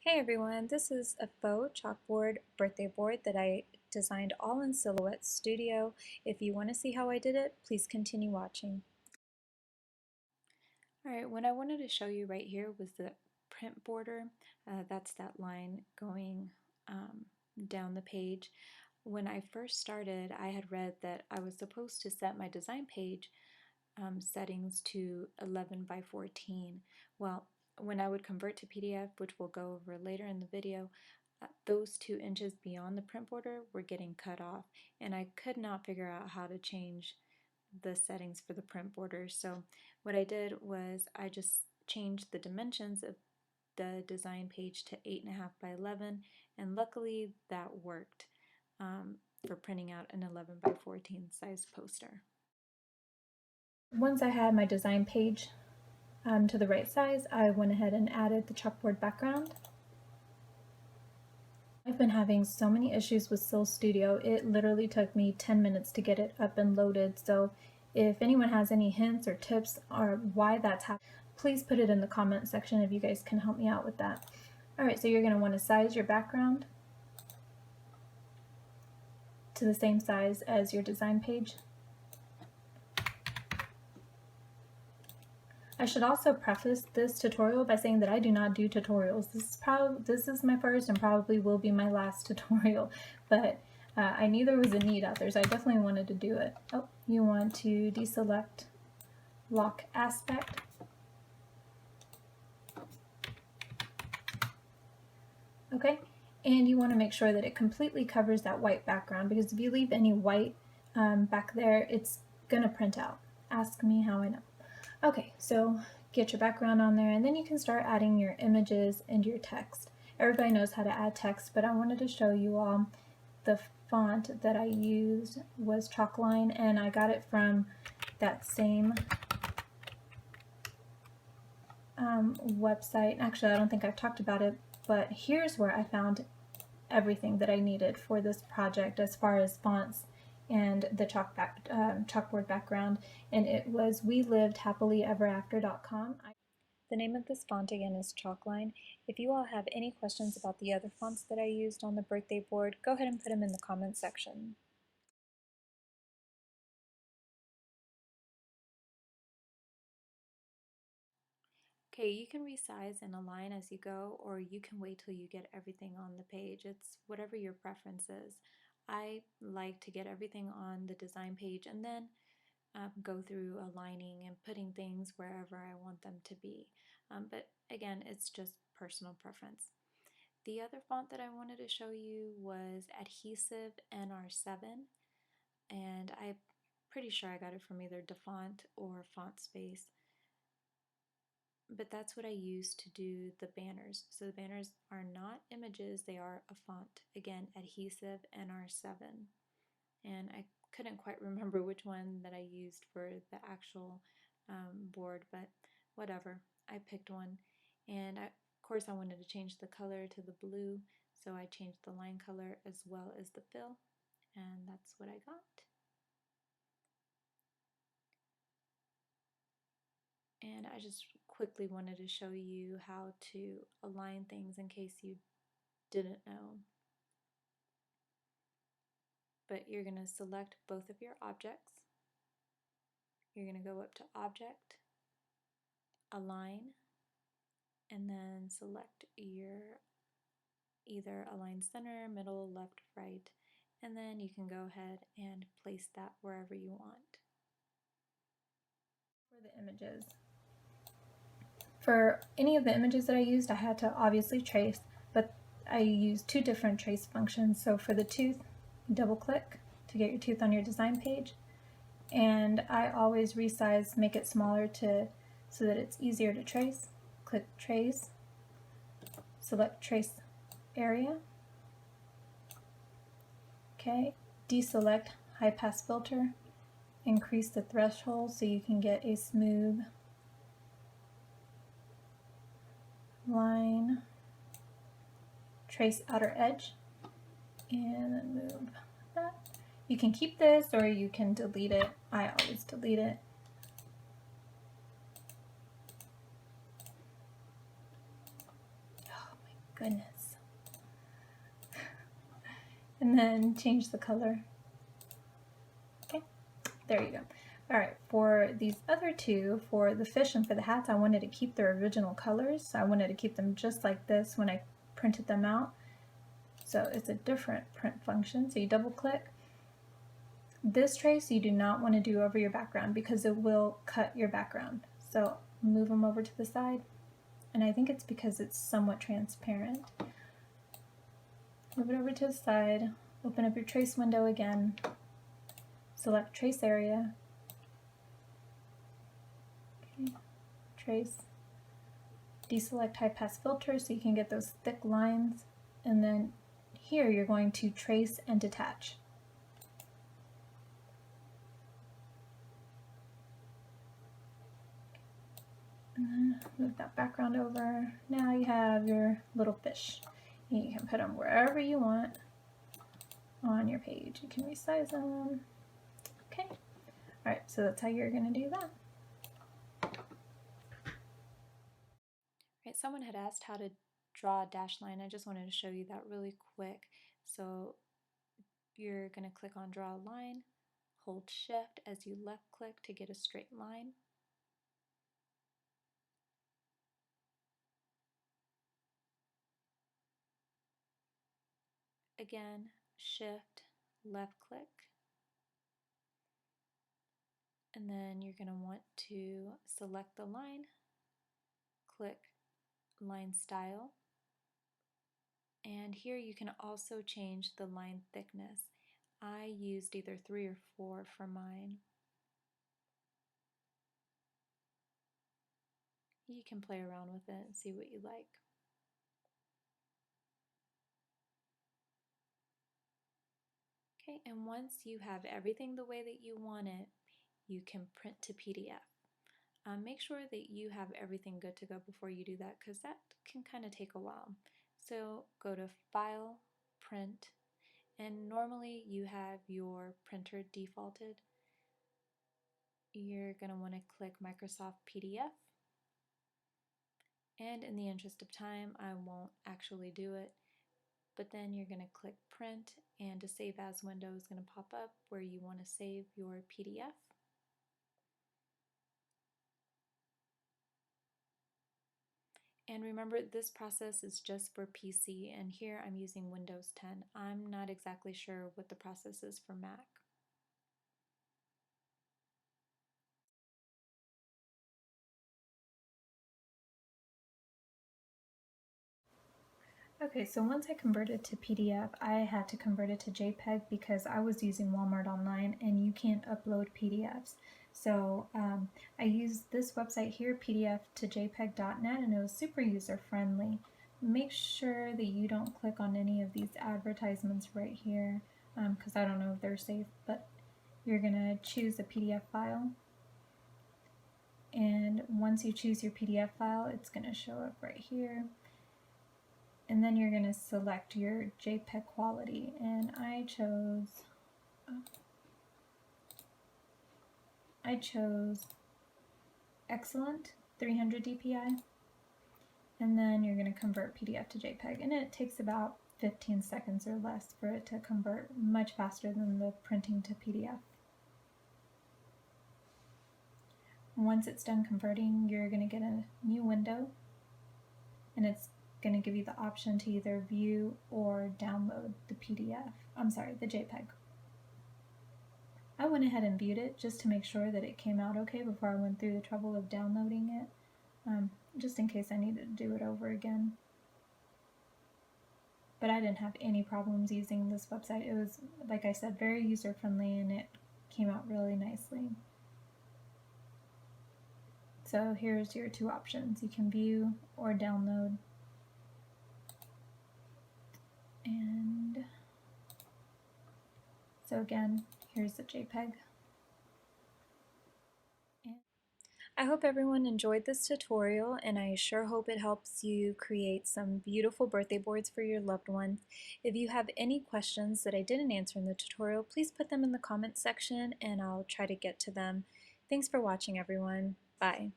Hey everyone, this is a faux chalkboard birthday board that I designed all in Silhouette Studio. If you want to see how I did it, please continue watching. Alright, what I wanted to show you right here was the print border. That's that line going down the page. When I first started, I had read that I was supposed to set my design page settings to 11 by 14. Well, when I would convert to PDF, which we'll go over later in the video, those 2 inches beyond the print border were getting cut off, and I could not figure out how to change the settings for the print border. So what I did was I just changed the dimensions of the design page to 8.5 by 11, and luckily that worked for printing out an 11 by 14 size poster. Once I had my design page to the right size, I went ahead and added the chalkboard background. I've been having so many issues with Sil Studio. It literally took me 10 minutes to get it up and loaded, so if anyone has any hints or tips or why that's happening, please put it in the comment section if you guys can help me out with that. Alright, so you're going to want to size your background to the same size as your design page. I should also preface this tutorial by saying that I do not do tutorials. This is my first and probably will be my last tutorial, but I knew there was a need out there, so I definitely wanted to do it. Oh, you want to deselect lock aspect. Okay, and you want to make sure that it completely covers that white background, because if you leave any white back there, it's gonna print out. Ask me how I know. Okay, so get your background on there, and then you can start adding your images and your text. Everybody knows how to add text, but I wanted to show you all the font that I used was Chalkline, and I got it from that same website. Actually, I don't think I've talked about it, but here's where I found everything that I needed for this project as far as fonts and the chalkboard background, and it was welived.happilyeverafter.com. The name of this font again is Chalkline. If you all have any questions about the other fonts that I used on the birthday board, go ahead and put them in the comments section. Okay, you can resize and align as you go, or you can wait till you get everything on the page. It's whatever your preference is. I like to get everything on the design page and then go through aligning and putting things wherever I want them to be. But again, it's just personal preference. The other font that I wanted to show you was Adhesive NR7, and I'm pretty sure I got it from either DaFont or Font Space. But that's what I use to do the banners. So the banners are not images, they are a font. Again, Adhesive NR7. And I couldn't quite remember which one that I used for the actual board, but whatever. I picked one, and of course I wanted to change the color to the blue, so I changed the line color as well as the fill, and that's what I got. And I just quickly wanted to show you how to align things in case you didn't know. But you're going to select both of your objects. You're going to go up to Object, Align, and then select your either align center, middle, left, right, and then you can go ahead and place that wherever you want. For the images, for any of the images that I used, I had to obviously trace, but I used 2 different trace functions. So for the tooth, double click to get your tooth on your design page, and I always resize, make it smaller so that it's easier to trace. Click trace, select trace area. Okay, deselect high pass filter, increase the threshold so you can get a smooth line, trace outer edge, and then move that. You can keep this or you can delete it. I always delete it. Oh my goodness. And then change the color. Okay, there you go. Alright, for these other two, for the fish and for the hats, I wanted to keep their original colors. So I wanted to keep them just like this when I printed them out. So it's a different print function. So you double click. This trace you do not want to do over your background because it will cut your background. So move them over to the side. And I think it's because it's somewhat transparent. Move it over to the side. Open up your trace window again. Select trace area. Okay. Trace. Deselect high pass filter so you can get those thick lines. And then here you're going to trace and detach. And then move that background over. Now you have your little fish. And you can put them wherever you want on your page. You can resize them. Okay. Alright, so that's how you're going to do that. Right, someone had asked how to draw a dashed line. I just wanted to show you that really quick. So you're going to click on draw a line, hold shift as you left click to get a straight line. Again, shift, left click, and then you're going to want to select the line, click line style, and here you can also change the line thickness. I used either 3 or 4 for mine. You can play around with it and see what you like. Okay, and once you have everything the way that you want it, you can print to PDF. Make sure that you have everything good to go before you do that because that can kind of take a while. So go to File, Print, and normally you have your printer defaulted. You're going to want to click Microsoft PDF. And in the interest of time, I won't actually do it. But then you're going to click Print, and a Save As window is going to pop up where you want to save your PDF. And remember, this process is just for PC, and here I'm using Windows 10. I'm not exactly sure what the process is for Mac. Okay, so once I converted to PDF, I had to convert it to JPEG because I was using Walmart Online and you can't upload PDFs. So I used this website here, pdf to jpeg.net, and it was super user friendly. Make sure that you don't click on any of these advertisements right here because I don't know if they're safe, but you're going to choose a PDF file. And once you choose your PDF file, it's going to show up right here. And then you're going to select your JPEG quality, and I chose excellent 300 dpi, and then you're going to convert PDF to JPEG, and it takes about 15 seconds or less for it to convert, much faster than the printing to PDF. Once it's done converting, you're going to get a new window, and it's going to give you the option to either view or download the the JPEG. I went ahead and viewed it just to make sure that it came out okay before I went through the trouble of downloading it, just in case I needed to do it over again. But I didn't have any problems using this website. It was, like I said, very user-friendly, and it came out really nicely. So here's your two options. You can view or download. And so again, here's the JPEG. I hope everyone enjoyed this tutorial, and I sure hope it helps you create some beautiful birthday boards for your loved ones. If you have any questions that I didn't answer in the tutorial, please put them in the comments section and I'll try to get to them. Thanks for watching, everyone. Bye.